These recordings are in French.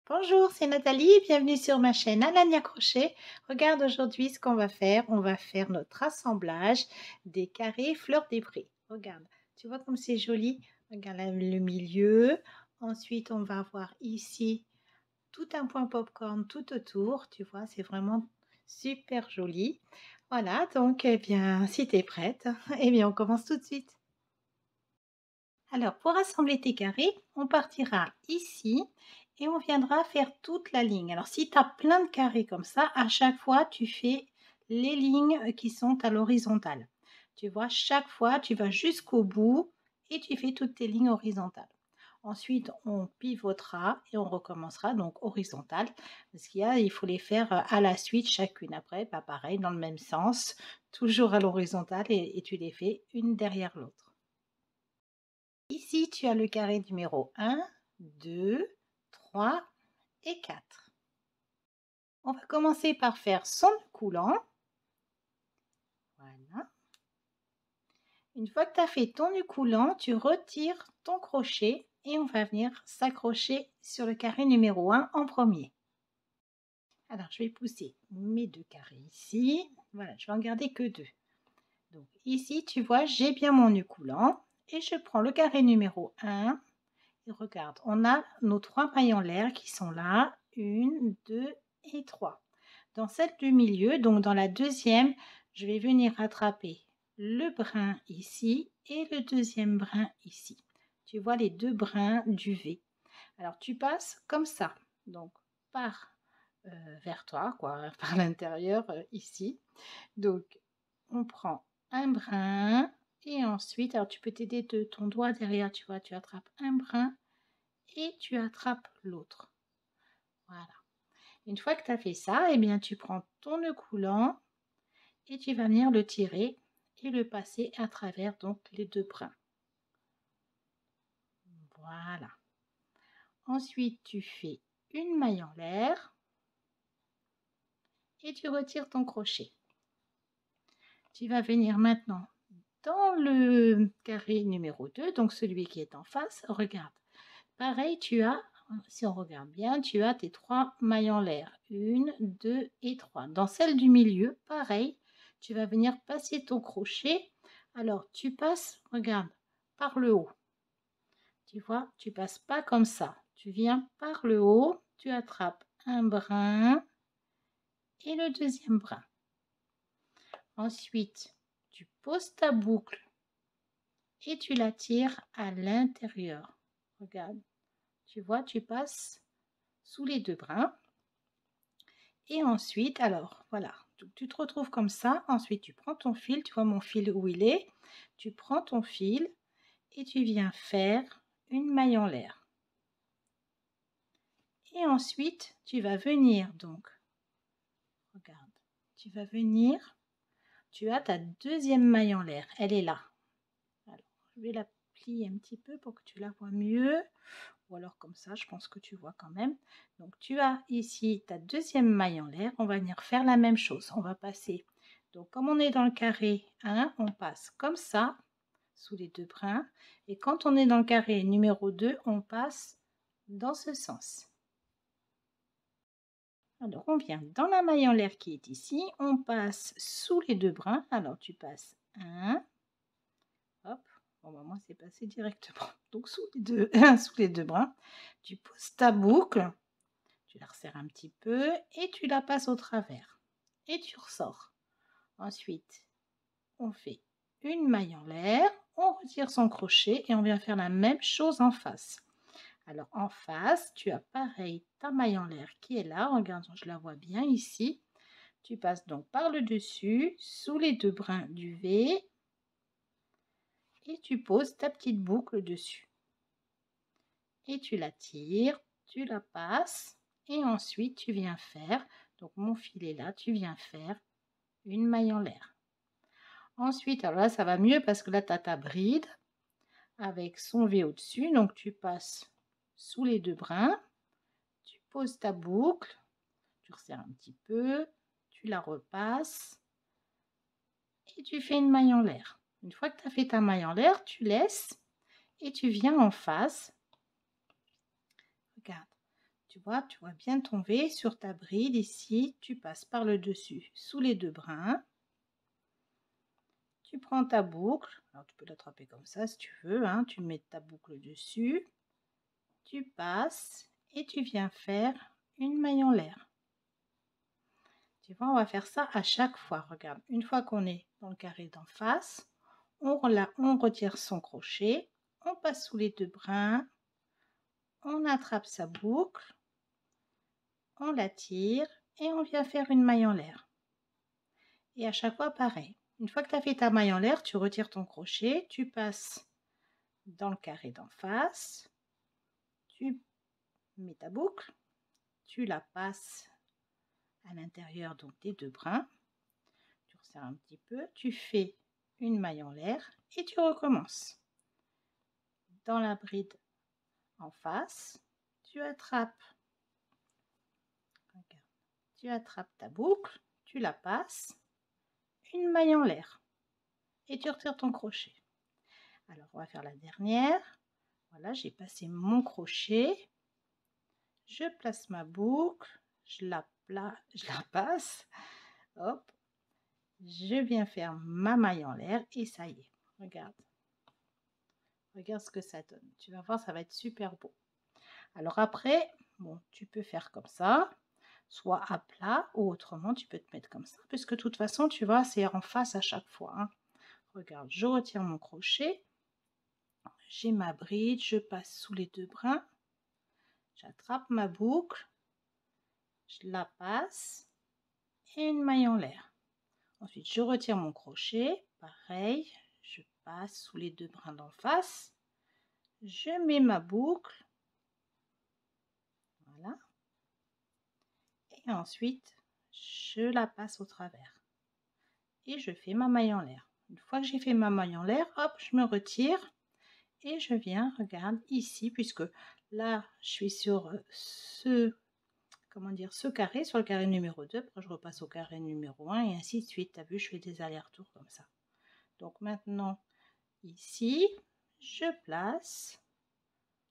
Bonjour, c'est Nathalie, bienvenue sur ma chaîne Alania Crochet. Regarde aujourd'hui ce qu'on va faire. On va faire notre assemblage des carrés fleurs des prés. Regarde, tu vois comme c'est joli. Regarde le milieu. Ensuite, on va avoir ici tout un point popcorn tout autour. Tu vois, c'est vraiment super joli. Voilà, donc, eh bien, si tu es prête, eh bien, on commence tout de suite. Alors, pour assembler tes carrés, on partira ici et on viendra faire toute la ligne. Alors, si tu as plein de carrés comme ça, à chaque fois, tu fais les lignes qui sont à l'horizontale. Tu vois, chaque fois, tu vas jusqu'au bout et tu fais toutes tes lignes horizontales. Ensuite, on pivotera et on recommencera donc horizontal. Parce il faut les faire à la suite chacune après, pas pareil, dans le même sens, toujours à l'horizontale et tu les fais une derrière l'autre. Ici, tu as le carré numéro 1, 2, 3 et 4. On va commencer par faire son nœud coulant. Voilà. Une fois que tu as fait ton nœud coulant, tu retires ton crochet et on va venir s'accrocher sur le carré numéro 1 en premier. Alors, je vais pousser mes deux carrés ici. Voilà, je vais en garder que deux. Donc ici, tu vois, j'ai bien mon nœud coulant et je prends le carré numéro 1. Et regarde, on a nos 3 mailles en l'air qui sont là, 1, 2 et 3. Dans celle du milieu, donc dans la deuxième, je vais venir attraper le brin ici et le deuxième brin ici. Tu vois les deux brins du V. Alors tu passes comme ça, donc par vers toi, quoi, par l'intérieur ici. Donc on prend un brin et ensuite, alors tu peux t'aider de ton doigt derrière, tu vois, tu attrapes un brin et tu attrapes l'autre. Voilà. Une fois que tu as fait ça, eh bien, tu prends ton nœud coulant et tu vas venir le tirer et le passer à travers donc les deux brins. Voilà. Ensuite, tu fais une maille en l'air et tu retires ton crochet. Tu vas venir maintenant dans le carré numéro 2, donc celui qui est en face. Regarde. Pareil, tu as, si on regarde bien, tu as tes 3 mailles en l'air. 1, 2 et 3. Dans celle du milieu, pareil, tu vas venir passer ton crochet. Alors, tu passes, regarde, par le haut. Tu vois, tu passes pas comme ça. Tu viens par le haut, tu attrapes un brin et le deuxième brin. Ensuite, tu poses ta boucle et tu la tires à l'intérieur. Regarde, tu vois, tu passes sous les deux brins. Et ensuite, alors voilà, tu te retrouves comme ça. Ensuite, tu prends ton fil, tu vois mon fil où il est. Tu prends ton fil et tu viens faire une maille en l'air. Et ensuite, tu vas venir donc, regarde, tu vas venir, tu as ta deuxième maille en l'air, elle est là. Alors, je vais la plier un petit peu pour que tu la vois mieux. Ou alors comme ça, je pense que tu vois quand même. Donc tu as ici ta deuxième maille en l'air. On va venir faire la même chose. On va passer. Donc comme on est dans le carré 1, on passe comme ça, sous les deux brins. Et quand on est dans le carré numéro 2, on passe dans ce sens. Alors on vient dans la maille en l'air qui est ici. On passe sous les deux brins. Alors tu passes 1. Hop. Bon, bah, moi, c'est passé directement. Donc, sous les deux brins, tu poses ta boucle. Tu la resserres un petit peu et tu la passes au travers. Et tu ressors. Ensuite, on fait une maille en l'air, on retire son crochet et on vient faire la même chose en face. Alors en face, tu as pareil ta maille en l'air qui est là. Regarde, je la vois bien ici. Tu passes donc par le dessus, sous les deux brins du V et tu poses ta petite boucle dessus. Et tu la tires, tu la passes et ensuite tu viens faire, donc mon fil est là, tu viens faire une maille en l'air. Ensuite, alors là ça va mieux parce que là tu as ta bride avec son V au-dessus, donc tu passes sous les deux brins, tu poses ta boucle, tu resserres un petit peu, tu la repasses et tu fais une maille en l'air. Une fois que tu as fait ta maille en l'air, tu laisses et tu viens en face. Regarde. Tu vois bien tomber sur ta bride ici, tu passes par le dessus sous les 2 brins. Tu prends ta boucle, alors tu peux l'attraper comme ça si tu veux, hein, tu mets ta boucle dessus, tu passes et tu viens faire une maille en l'air. Tu vois, on va faire ça à chaque fois. Regarde, une fois qu'on est dans le carré d'en face, on retire son crochet, on passe sous les 2 brins, on attrape sa boucle, on la tire et on vient faire une maille en l'air. Et à chaque fois, pareil. Une fois que tu as fait ta maille en l'air, tu retires ton crochet, tu passes dans le carré d'en face, tu mets ta boucle, tu la passes à l'intérieur donc des 2 brins, tu resserres un petit peu, tu fais une maille en l'air et tu recommences. Dans la bride en face, tu attrapes, regarde, tu attrapes ta boucle, tu la passes, une maille en l'air et tu retires ton crochet. Alors on va faire la dernière. Voilà, j'ai passé mon crochet, je place ma boucle, je la passe, hop, je viens faire ma maille en l'air et ça y est, regarde. Regarde ce que ça donne. Tu vas voir, ça va être super beau. Alors après, bon, tu peux faire comme ça, soit à plat ou autrement, tu peux te mettre comme ça, puisque de toute façon, tu vois, c'est en face à chaque fois, hein. Regarde, je retire mon crochet, j'ai ma bride, je passe sous les 2 brins, j'attrape ma boucle, je la passe et une maille en l'air. Ensuite, je retire mon crochet, pareil, je passe sous les 2 brins d'en face, je mets ma boucle, voilà, et ensuite, je la passe au travers et je fais ma maille en l'air. Une fois que j'ai fait ma maille en l'air, hop, je me retire et je viens, regarde ici, puisque là, je suis sur ce carré, sur le carré numéro 2, après je repasse au carré numéro 1 et ainsi de suite. Tu as vu, je fais des allers-retours comme ça. Donc maintenant, ici, je place,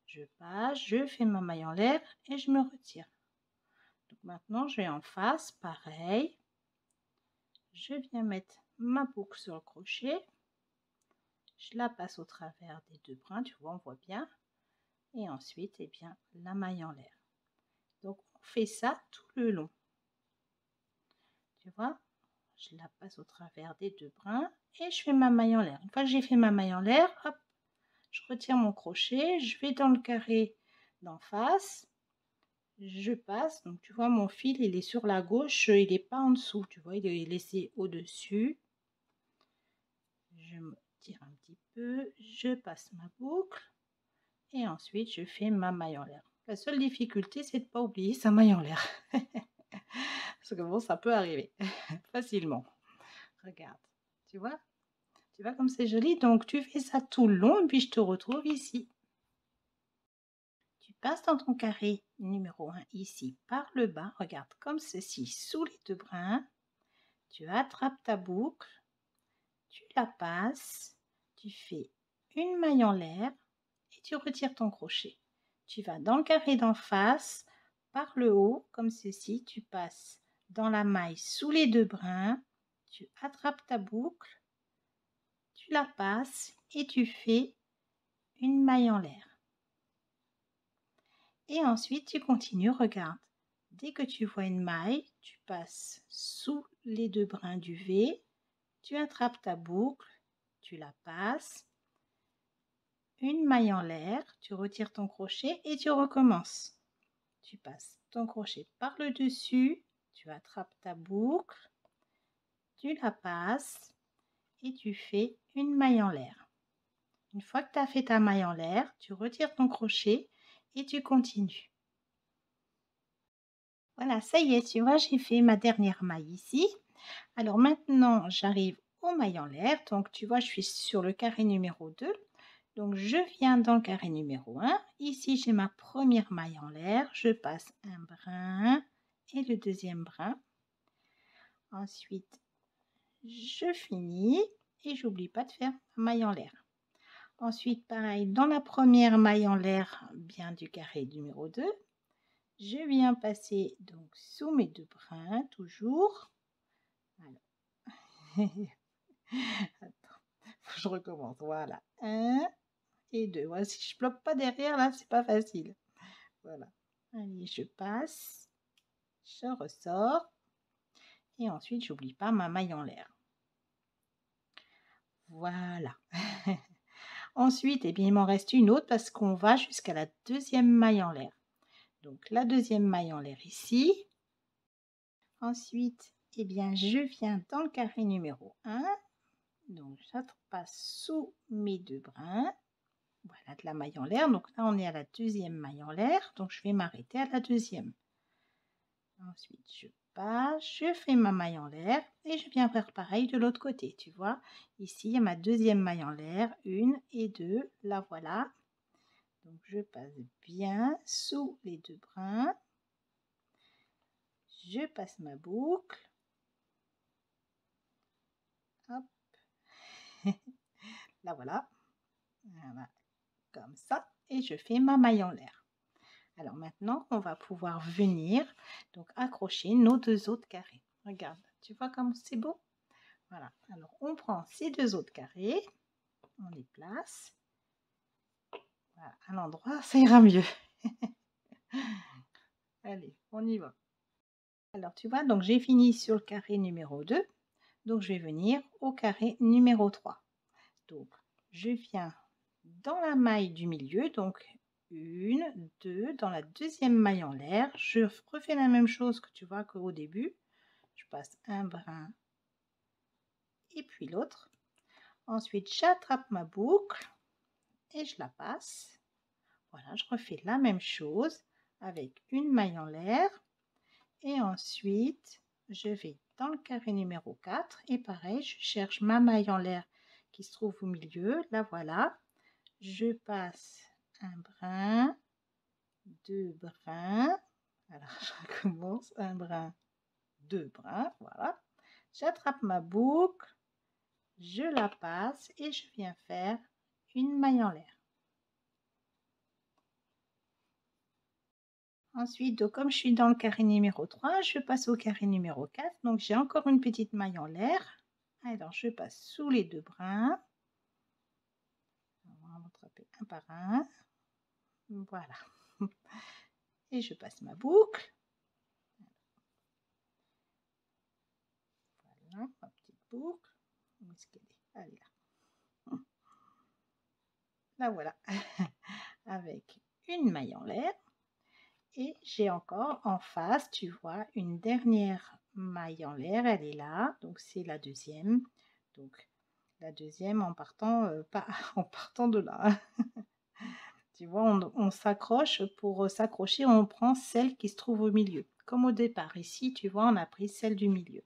je passe, je fais ma maille en l'air et je me retire. Donc maintenant, je vais en face, pareil. Je viens mettre ma boucle sur le crochet, je la passe au travers des 2 brins, tu vois, on voit bien, et ensuite, eh bien, la maille en l'air. Donc, on fait ça tout le long. Tu vois, je la passe au travers des 2 brins et je fais ma maille en l'air. Une fois que j'ai fait ma maille en l'air, hop, je retire mon crochet, je vais dans le carré d'en face, je passe, donc tu vois, mon fil, il est sur la gauche, il n'est pas en dessous, tu vois, il est laissé au-dessus. Je me tire un petit peu, je passe ma boucle et ensuite je fais ma maille en l'air. La seule difficulté, c'est de ne pas oublier sa maille en l'air. Parce que bon, ça peut arriver facilement. Regarde, tu vois comme c'est joli. Donc tu fais ça tout le long et puis je te retrouve ici. Tu passes dans ton carré numéro 1 ici par le bas, regarde comme ceci, sous les 2 brins. Tu attrapes ta boucle, tu la passes, tu fais une maille en l'air et tu retires ton crochet. Tu vas dans le carré d'en face, par le haut, comme ceci, tu passes dans la maille sous les 2 brins, tu attrapes ta boucle, tu la passes et tu fais une maille en l'air. Et ensuite, tu continues, regarde. Dès que tu vois une maille, tu passes sous les 2 brins du V, tu attrapes ta boucle, tu la passes, une maille en l'air, tu retires ton crochet et tu recommences. Tu passes ton crochet par le dessus, tu attrapes ta boucle, tu la passes et tu fais une maille en l'air. Une fois que tu as fait ta maille en l'air, tu retires ton crochet et tu continues. Voilà, ça y est, tu vois, j'ai fait ma dernière maille ici. Alors maintenant, j'arrive aux mailles en l'air. Donc, tu vois, je suis sur le carré numéro 2. Donc, je viens dans le carré numéro 1. Ici, j'ai ma première maille en l'air. Je passe un brin et le deuxième brin. Ensuite, je finis et j'oublie pas de faire ma maille en l'air. Ensuite, pareil, dans la première maille en l'air, bien du carré numéro 2, Je viens passer donc sous mes 2 brins toujours. Alors. Attends, faut que je recommence. Voilà, 1 et 2. Voilà, si je bloque pas derrière là, c'est pas facile. Voilà. Allez, je passe, je ressors et ensuite j'oublie pas ma maille en l'air. Voilà. Ensuite, eh bien, il m'en reste une autre parce qu'on va jusqu'à la deuxième maille en l'air. Donc la deuxième maille en l'air ici. Ensuite, eh bien, je viens dans le carré numéro 1. Donc je passe sous mes 2 brins. Voilà, de la maille en l'air. Donc là, on est à la deuxième maille en l'air. Donc je vais m'arrêter à la deuxième. Ensuite, je passe, je fais ma maille en l'air et je viens faire pareil de l'autre côté. Tu vois, ici, il y a ma deuxième maille en l'air, 1 et 2. La voilà. Donc je passe bien sous les 2 brins. Je passe ma boucle. Hop. La voilà. Voilà, comme ça. Et je fais ma maille en l'air. Alors maintenant, on va pouvoir venir donc accrocher nos 2 autres carrés. Regarde, tu vois comme c'est beau? Voilà. Alors on prend ces 2 autres carrés, on les place. Voilà, à l'endroit, ça ira mieux. Allez, on y va. Alors tu vois, donc j'ai fini sur le carré numéro 2. Donc je vais venir au carré numéro 3. Donc je viens dans la maille du milieu, donc 1, 2, dans la deuxième maille en l'air. Je refais la même chose que tu vois qu'au début. Je passe un brin et puis l'autre. Ensuite, j'attrape ma boucle et je la passe. Voilà, je refais la même chose avec une maille en l'air. Et ensuite, je vais dans le carré numéro 4 et pareil, je cherche ma maille en l'air qui se trouve au milieu. La voilà. Je passe un brin, 2 brins. Alors, je recommence. Un brin, 2 brins. Voilà. J'attrape ma boucle, je la passe et je viens faire une maille en l'air. Ensuite, donc, comme je suis dans le carré numéro 3, je passe au carré numéro 4. Donc, j'ai encore une petite maille en l'air. Alors, je passe sous les 2 brins. On va rattraper un par un. Voilà. Et je passe ma boucle. Voilà, ma petite boucle. Où est-ce qu'elle est? Elle est là. La voilà. Avec une maille en l'air. Et j'ai encore en face, tu vois, une dernière maille en l'air. Elle est là. Donc, c'est la deuxième. Donc, la deuxième en partant, pas en partant de là. Tu vois, on s'accroche. Pour s'accrocher, on prend celle qui se trouve au milieu. Comme au départ. Ici, tu vois, on a pris celle du milieu.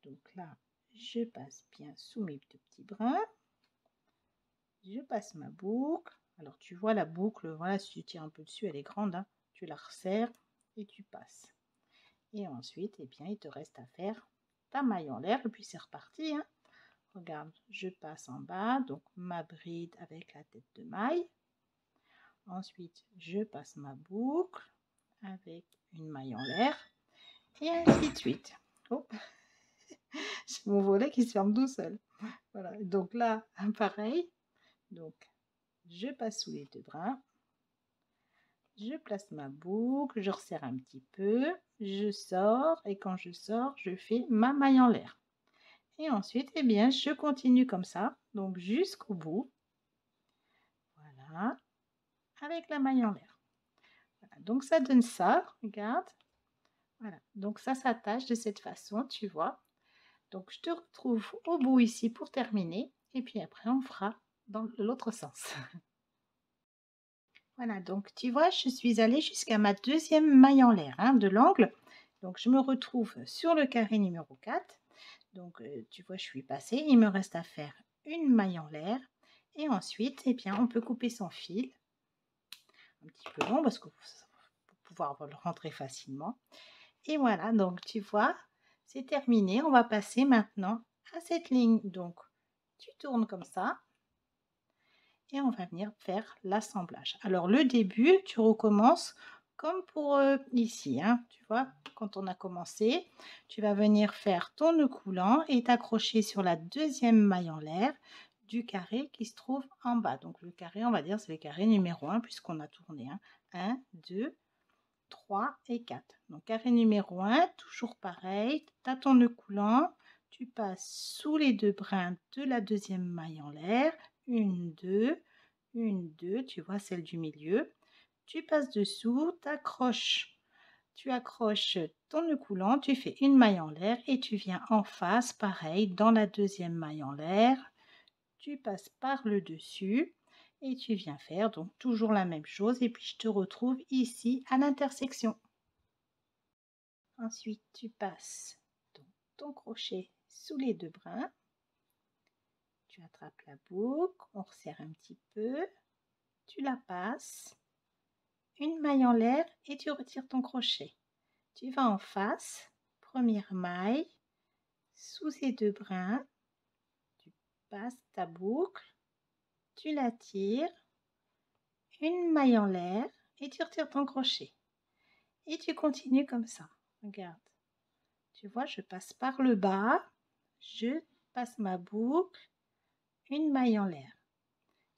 Donc là, je passe bien sous mes deux petits brins. Je passe ma boucle. Alors, tu vois la boucle, voilà, si tu tiens un peu dessus, elle est grande. Hein, tu la resserres et tu passes. Et ensuite, eh bien, il te reste à faire ta maille en l'air. Et puis, c'est reparti. Hein. Regarde, je passe en bas. Donc, ma bride avec la tête de maille. Ensuite, je passe ma boucle avec une maille en l'air. Et ainsi de suite. Oh. C'est mon volet qui se ferme tout seul. Voilà. Donc là, pareil. Donc, je passe sous les 2 brins. Je place ma boucle, je resserre un petit peu, je sors et quand je sors, je fais ma maille en l'air. Et ensuite, eh bien, je continue comme ça, donc jusqu'au bout. Voilà, avec la maille en l'air. Voilà, donc ça donne ça, regarde. Voilà, donc ça s'attache de cette façon, tu vois. Donc je te retrouve au bout ici pour terminer et puis après on fera dans l'autre sens. Voilà, donc tu vois, je suis allée jusqu'à ma deuxième maille en l'air hein, de l'angle. Donc je me retrouve sur le carré numéro 4. Donc tu vois, je suis passée. Il me reste à faire une maille en l'air. Et ensuite, eh bien, on peut couper son fil. Un petit peu long parce que pour pouvoir le rentrer facilement. Et voilà, donc tu vois, c'est terminé. On va passer maintenant à cette ligne. Donc tu tournes comme ça. Et on va venir faire l'assemblage. Alors le début, tu recommences comme pour ici, hein, tu vois, quand on a commencé, tu vas venir faire ton nœud coulant et t'accrocher sur la deuxième maille en l'air du carré qui se trouve en bas. Donc le carré, on va dire, c'est le carré numéro 1 puisqu'on a tourné. Hein. 1, 2, 3 et 4. Donc carré numéro 1, toujours pareil, tu as ton nœud coulant, tu passes sous les deux brins de la deuxième maille en l'air, une, deux, tu vois celle du milieu, tu passes dessous, tu accroches ton nœud coulant, tu fais une maille en l'air et tu viens en face, pareil, dans la deuxième maille en l'air, tu passes par le dessus et tu viens faire donc toujours la même chose et puis je te retrouve ici à l'intersection. Ensuite, tu passes donc ton crochet sous les deux brins, tu attrapes la boucle, on resserre un petit peu, tu la passes, une maille en l'air et tu retires ton crochet. Tu vas en face, première maille, sous ces deux brins, tu passes ta boucle, tu la tires, une maille en l'air et tu retires ton crochet. Et tu continues comme ça. Regarde, tu vois, je passe par le bas, je passe ma boucle, une maille en l'air.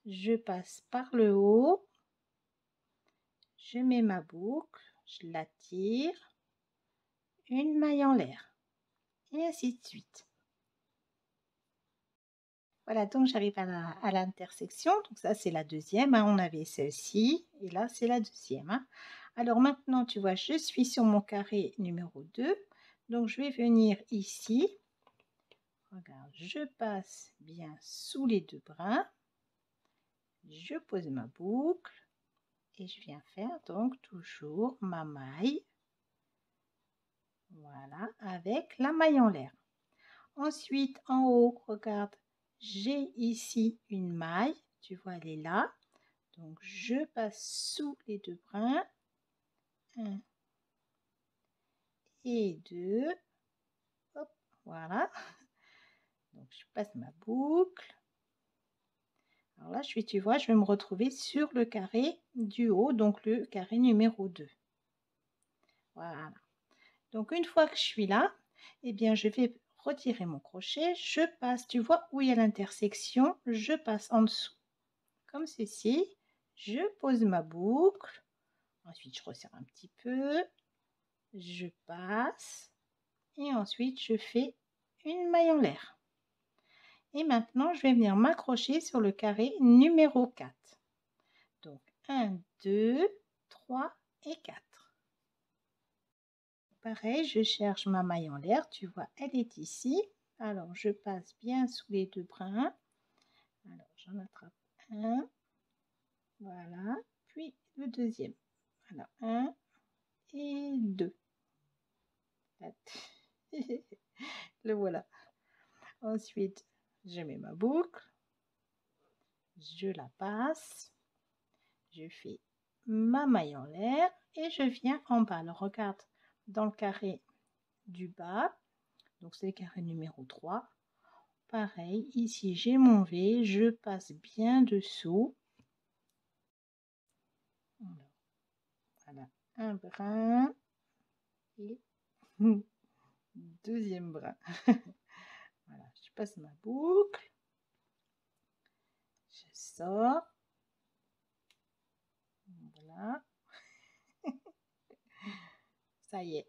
Je passe par le haut, je mets ma boucle, je la tire, une maille en l'air, et ainsi de suite. Voilà, donc j'arrive à l'intersection. Donc ça, c'est la deuxième. Hein. On avait celle-ci, et là, c'est la deuxième. Hein. Alors maintenant, tu vois, je suis sur mon carré numéro 2. Donc, je vais venir ici. Regarde, je passe bien sous les deux brins. Je pose ma boucle. Et je viens faire donc toujours ma maille. Voilà, avec la maille en l'air. Ensuite, en haut, regarde, j'ai ici une maille. Tu vois, elle est là. Donc, je passe sous les deux brins. 1 et 2. Hop, voilà. Donc, je passe ma boucle. Alors là, tu vois, je vais me retrouver sur le carré du haut, donc le carré numéro 2. Voilà. Donc, une fois que je suis là, eh bien, je vais retirer mon crochet. Je passe, tu vois où il y a l'intersection, je passe en dessous. Comme ceci. Je pose ma boucle. Ensuite, je resserre un petit peu. Je passe. Et ensuite, je fais une maille en l'air. Et maintenant, je vais venir m'accrocher sur le carré numéro 4. Donc, 1, 2, 3 et 4. Pareil, je cherche ma maille en l'air. Tu vois, elle est ici. Alors, je passe bien sous les deux brins. Alors, j'en attrape un. Voilà. Puis, le deuxième. Alors, 1 et 2. Le voilà. Ensuite, je mets ma boucle. Je la passe. Je fais ma maille en l'air et je viens en bas. Alors regarde, dans le carré du bas, donc c'est le carré numéro 3, pareil, ici j'ai mon V, je passe bien dessous. Voilà, un brin et deuxième brin. Voilà, je passe ma boucle, je sors, voilà, ça y est.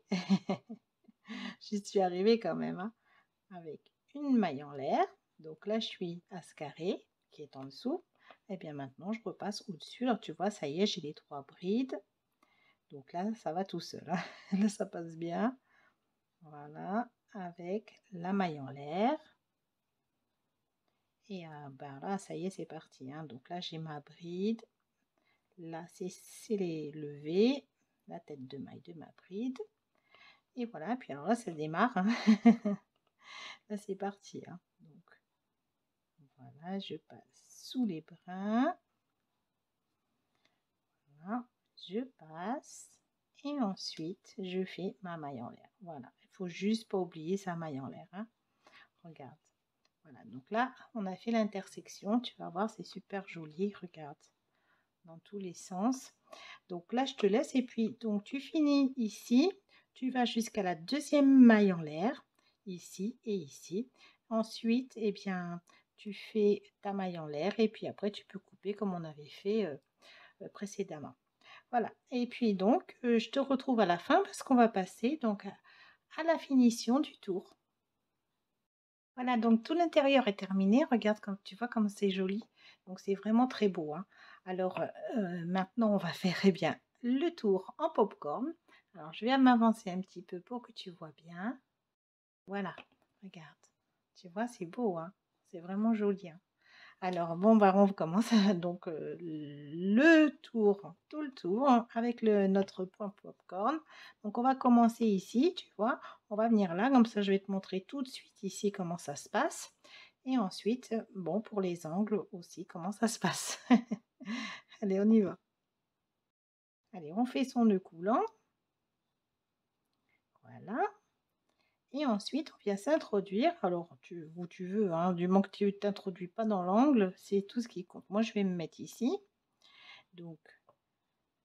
J'y suis arrivée quand même, hein, avec une maille en l'air. Donc là, je suis à ce carré qui est en dessous. Et bien maintenant, je repasse au-dessus. Alors tu vois, ça y est, j'ai les 3 brides. Donc là, ça va tout seul. Hein. Là, ça passe bien. Voilà, avec la maille en l'air. Et ben là, ça y est, c'est parti. Hein. Donc là, j'ai ma bride. Là, c'est les levées, la tête de maille de ma bride. Et voilà, puis alors là, ça démarre. Hein. Là, c'est parti. Hein. Donc, voilà, je passe sous les brins. Voilà, je passe. Et ensuite, je fais ma maille en l'air. Voilà, il faut juste pas oublier sa maille en l'air. Hein. Regarde. Voilà, donc là, on a fait l'intersection. Tu vas voir, c'est super joli. Regarde, dans tous les sens. Donc là, je te laisse et puis donc tu finis ici, tu vas jusqu'à la deuxième maille en l'air, ici et ici. Ensuite, eh bien, tu fais ta maille en l'air et puis après tu peux couper comme on avait fait précédemment. Voilà. Et puis donc, je te retrouve à la fin parce qu'on va passer donc à la finition du tour. Voilà, donc tout l'intérieur est terminé. Regarde comme tu vois comme c'est joli. Donc c'est vraiment très beau, hein. Alors maintenant, on va faire eh bien le tour en popcorn. Alors je vais m'avancer un petit peu pour que tu vois bien. Voilà, regarde. Tu vois, c'est beau, hein. C'est vraiment joli, hein. Alors bon, bah, on commence donc le tour, tout le tour avec notre point popcorn. Donc on va commencer ici, tu vois. On va venir là, comme ça je vais te montrer tout de suite ici comment ça se passe. Et ensuite, bon, pour les angles aussi, comment ça se passe. Allez, on y va. Allez, on fait son nœud coulant. Voilà. Et ensuite, on vient s'introduire. Alors, où tu veux, hein, du moment que tu ne t'introduis pas dans l'angle, c'est tout ce qui compte. Moi, je vais me mettre ici. Donc,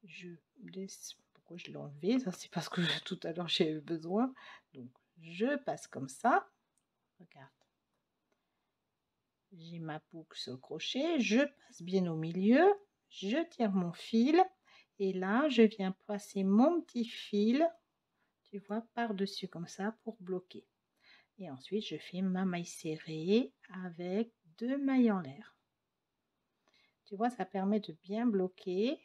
je laisse, pourquoi je l'ai enlevé? Ça, c'est parce que tout à l'heure, j'ai eu besoin. Donc, je passe comme ça. Regarde. J'ai ma boucle sur le crochet. Je passe bien au milieu. Je tire mon fil. Et là, je viens passer mon petit fil, tu vois, par-dessus comme ça pour bloquer. Et ensuite, je fais ma maille serrée avec 2 mailles en l'air. Tu vois, ça permet de bien bloquer.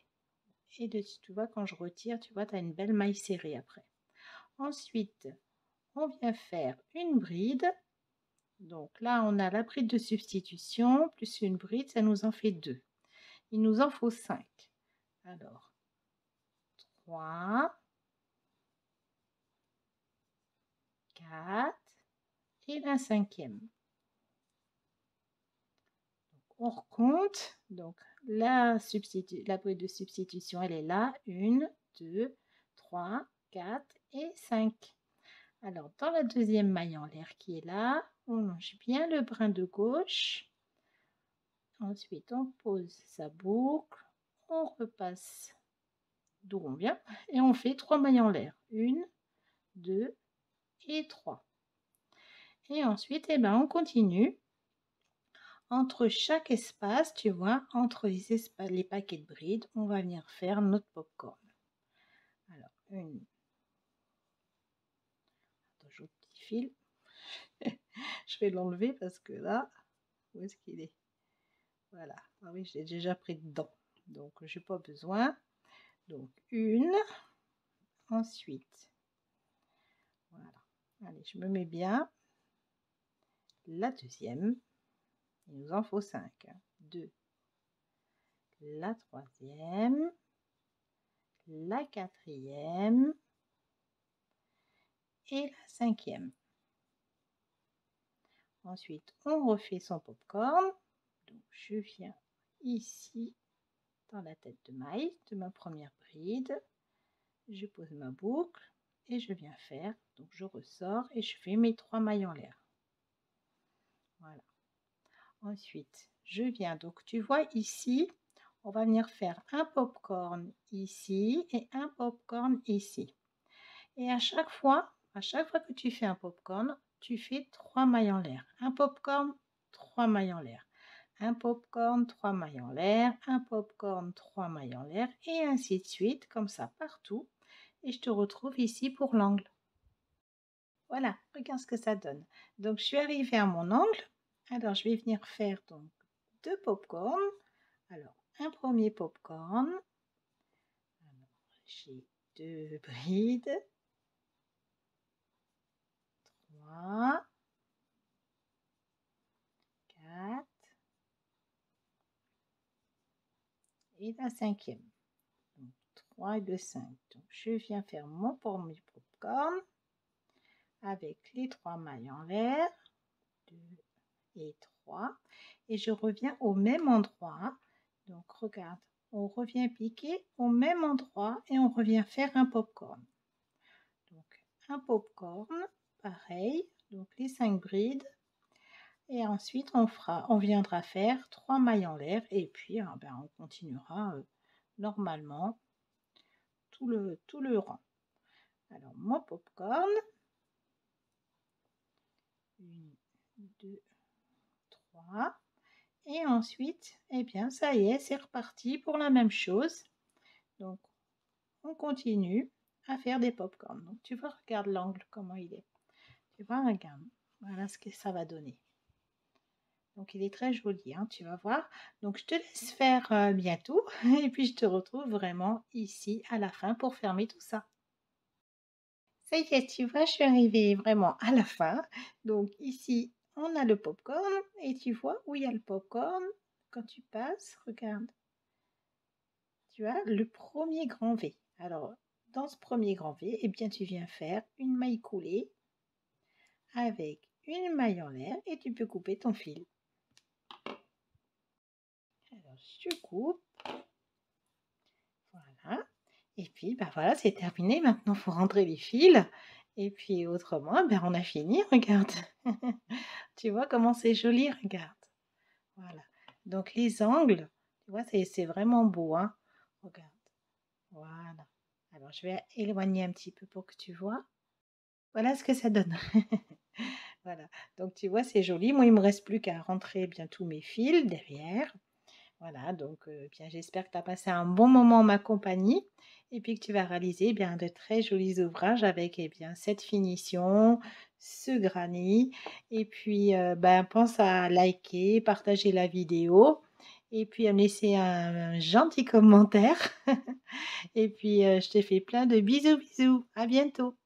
Et tu vois, quand je retire, tu vois, tu as une belle maille serrée après. Ensuite, on vient faire une bride. Donc là, on a la bride de substitution, plus une bride, ça nous en fait 2. Il nous en faut 5. Alors, 3, 4 et la 5e. On recompte. Donc, la bride de substitution, elle est là. 1, 2, 3, 4 et 5. Alors, dans la deuxième maille en l'air qui est là, on longe bien le brin de gauche. Ensuite, on pose sa boucle. On repasse d'où on vient et on fait 3 mailles en l'air. 1, 2 et 3. Et ensuite, eh ben, on continue. Entre chaque espace, tu vois, entre les paquets de brides, on va venir faire notre popcorn. Alors, une. Attends, j'ai le petit fil. Je vais l'enlever parce que là, où est-ce qu'il est? Voilà. Ah oui, je l'ai déjà pris dedans. Donc, j'ai pas besoin. Donc, une. Ensuite, voilà. Allez, je me mets bien. La deuxième. Il nous en faut 5. 2. La troisième. La quatrième. Et la 5e. Ensuite, on refait son popcorn. Donc, je viens ici dans la tête de maille de ma première bride. Je pose ma boucle et je viens faire. Donc, je ressors et je fais mes 3 mailles en l'air. Voilà. Ensuite, je viens. Donc, tu vois ici, on va venir faire un popcorn ici et un popcorn ici. Et à chaque fois que tu fais un popcorn, tu fais 3 mailles en l'air. Un popcorn, 3 mailles en l'air. Un popcorn, 3 mailles en l'air. Un popcorn, 3 mailles en l'air. Et ainsi de suite, comme ça partout. Et je te retrouve ici pour l'angle. Voilà, regarde ce que ça donne. Donc, je suis arrivée à mon angle. Alors, je vais venir faire donc 2 popcorn. Alors, un premier popcorn. J'ai 2 brides. 3, 4 et la 5e. Donc 3 et 2, 5. Donc je viens faire mon premier popcorn avec les 3 mailles en l'air, 2 et 3, et je reviens au même endroit. Donc regarde, on revient piquer au même endroit et on revient faire un popcorn. Donc un popcorn, pareil, donc les 5 brides. Et ensuite, on viendra faire 3 mailles en l'air et puis ben, on continuera normalement tout le rang. Alors, mon popcorn. 1, 2, 3. Et ensuite, eh bien, ça y est, c'est reparti pour la même chose. Donc, on continue à faire des pop-corn. Donc, tu vois, regarde l'angle, comment il est. Tu vois, regarde. Voilà ce que ça va donner. Donc, il est très joli, hein, tu vas voir. Donc, je te laisse faire bientôt. Et puis, je te retrouve vraiment ici à la fin pour fermer tout ça. Ça y est, tu vois, je suis arrivée vraiment à la fin. Donc, ici, on a le popcorn. Et tu vois où il y a le popcorn. Quand tu passes, regarde. Tu as le premier grand V. Alors, dans ce premier grand V, eh bien, tu viens faire une maille coulée avec une maille en l'air et tu peux couper ton fil. Alors, je coupe. Voilà. Et puis, bah voilà, c'est terminé. Maintenant, il faut rentrer les fils. Et puis, autrement, ben, on a fini. Regarde. Tu vois comment c'est joli, regarde. Voilà. Donc, les angles, tu vois, c'est vraiment beau, hein. Regarde. Voilà. Alors, je vais éloigner un petit peu pour que tu vois. Voilà ce que ça donne. Voilà, donc tu vois, c'est joli. Moi, il me reste plus qu'à rentrer bien tous mes fils derrière. Voilà, donc bien, j'espère que tu as passé un bon moment en ma compagnie et puis que tu vas réaliser bien de très jolis ouvrages avec bien cette finition, ce granit. Et puis, ben, pense à liker, partager la vidéo et puis à me laisser un gentil commentaire. Et puis, je te fais plein de bisous, bisous. À bientôt.